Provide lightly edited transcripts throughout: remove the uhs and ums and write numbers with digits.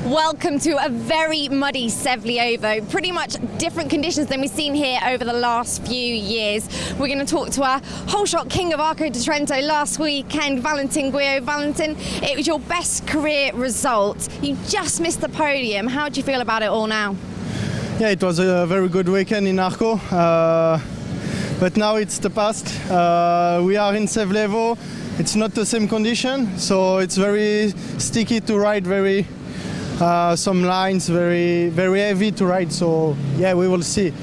Welcome to a very muddy Selevo. Pretty much different conditions than we've seen here over the last few years. We're going to talk to our whole shot king of Arco di Trento last weekend, Valentin Guio. Valentin, it was your best career result. You just missed the podium. How do you feel about it all now? Yeah, it was a very good weekend in Arco, but now it's the past. We are in Selevo. It's not the same condition, so it's very sticky to ride, very some lines, very heavy to ride. So yeah, we will see.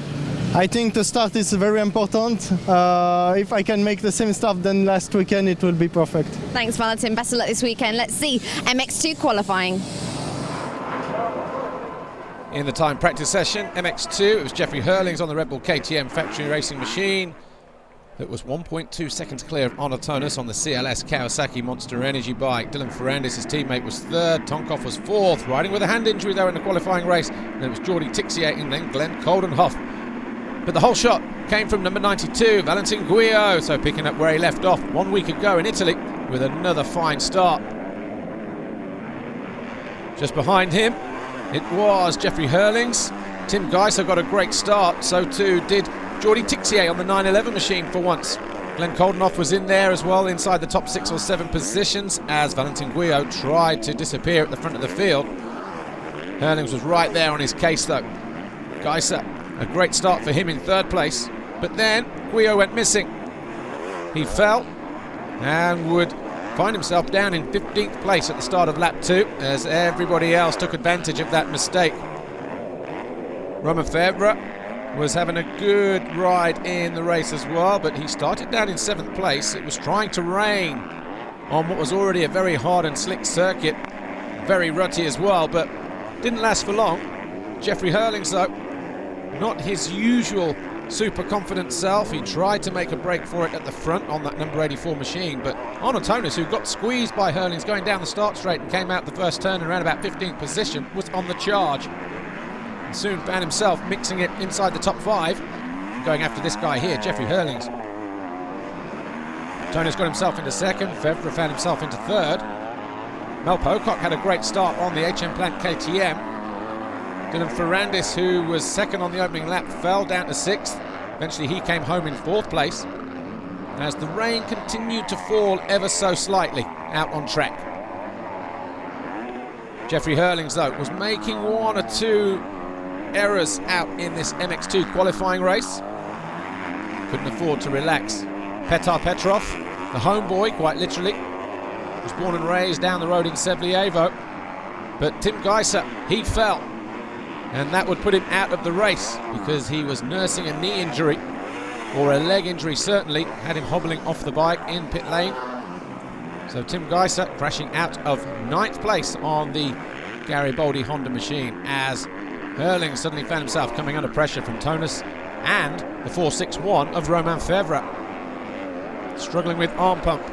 I think the start is very important. If I can make the same start than last weekend, it will be perfect. Thanks, Valentin. Best of luck this weekend. Let's see MX2 qualifying. In the time practice session, MX2, it was Jeffrey Hurlings on the Red Bull KTM factory racing machine. That was 1.2 seconds clear of Onotonus on the CLS Kawasaki Monster Energy bike. Dylan Ferrandis, his teammate, was third. Tonkov was fourth, riding with a hand injury though in the qualifying race. And it was Jordi Tixier and then Glenn Coldenhoff. But the whole shot came from number 92, Valentin Guio, so picking up where he left off 1 week ago in Italy with another fine start. Just behind him, it was Jeffrey Hurlings. Tim Geiser got a great start, so too did Jordi Tixier on the 911 machine for once. Glenn Coldenhoff was in there as well, inside the top 6 or 7 positions, as Valentin Guio tried to disappear at the front of the field. Hurlings was right there on his case though. Geiser, a great start for him in third place, but then Guio went missing. He fell and would find himself down in 15th place at the start of lap 2, as everybody else took advantage of that mistake. Romain Febvre was having a good ride in the race as well, but he started down in 7th place. It was trying to rain on what was already a very hard and slick circuit, very rutty as well, but didn't last for long. Jeffrey Hurlings though, not his usual super confident self. He tried to make a break for it at the front on that number 84 machine, but Onotonus, who got squeezed by Hurlings going down the start straight and came out the first turn around about 15th position, was on the charge. And soon found himself mixing it inside the top 5, going after this guy here, Jeffrey Hurlings. Tonus got himself into 2nd, Febvre found himself into 3rd. Mel Pocock had a great start on the HM Plant KTM. Dylan Ferrandis, who was 2nd on the opening lap, fell down to 6th. Eventually he came home in 4th place, as the rain continued to fall ever so slightly out on track. Jeffrey Hurlings though was making 1 or 2 errors out in this MX2 qualifying race. Couldn't afford to relax. Petar Petrov, the homeboy quite literally, was born and raised down the road in Selevo, but Tim Geiser, he fell, and that would put him out of the race because he was nursing a knee injury, or a leg injury certainly, had him hobbling off the bike in pit lane. So Tim Geiser crashing out of 9th place on the Garibaldi Honda machine, as Hurlings suddenly found himself coming under pressure from Tonus and the 461 of Romain Febvre, struggling with arm pump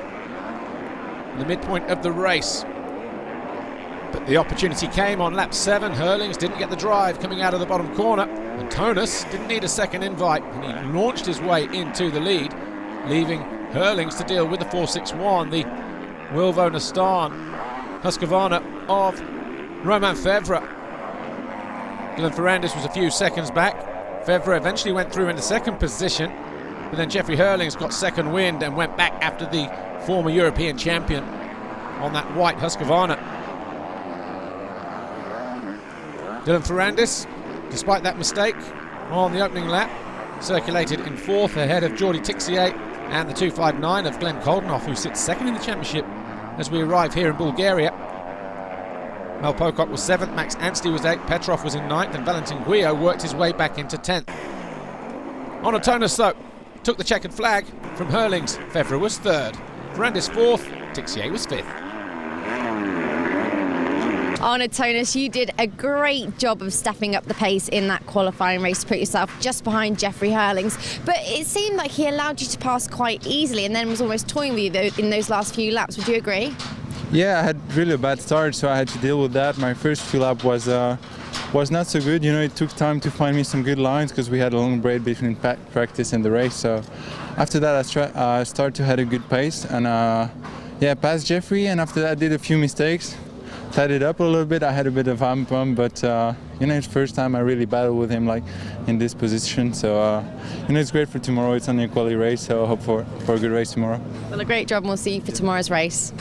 in the midpoint of the race. But the opportunity came on lap 7. Hurlings didn't get the drive coming out of the bottom corner, and Tonus didn't need a second invite, and he launched his way into the lead, leaving Hurlings to deal with the 461, the Wilvo Nastan Husqvarna of Romain Febvre. Dylan Ferrandis was a few seconds back. Febvre eventually went through into 2nd position, but then Jeffrey Hurlings got second wind and went back after the former European champion on that white Husqvarna. Dylan Ferrandis, despite that mistake on the opening lap, circulated in 4th ahead of Jordi Tixier and the 259 of Glenn Coldenhoff, who sits 2nd in the championship as we arrive here in Bulgaria. Mel Pocock was 7th, Max Anstey was 8th, Petrov was in 9th, and Valentin Guio worked his way back into 10th. Onotonus though took the checkered flag from Hurlings. Febvre was 3rd, Ferrandis 4th, Tixier was 5th. Onotonus, you did a great job of stepping up the pace in that qualifying race to put yourself just behind Jeffrey Hurlings, but it seemed like he allowed you to pass quite easily and then was almost toying with you in those last few laps. Would you agree? Yeah, I had really a bad start, so I had to deal with that. My first few laps was not so good. You know, it took time to find me some good lines because we had a long break between practice and the race. So after that, I started to have a good pace and yeah, passed Jeffrey, and after that I did a few mistakes. tied it up a little bit. I had a bit of arm bump, but you know, it's first time I really battled with him like in this position. So you know, it's great for tomorrow. It's only a quality race, so I hope for a good race tomorrow. Well, a great job, and we'll see you for tomorrow's race.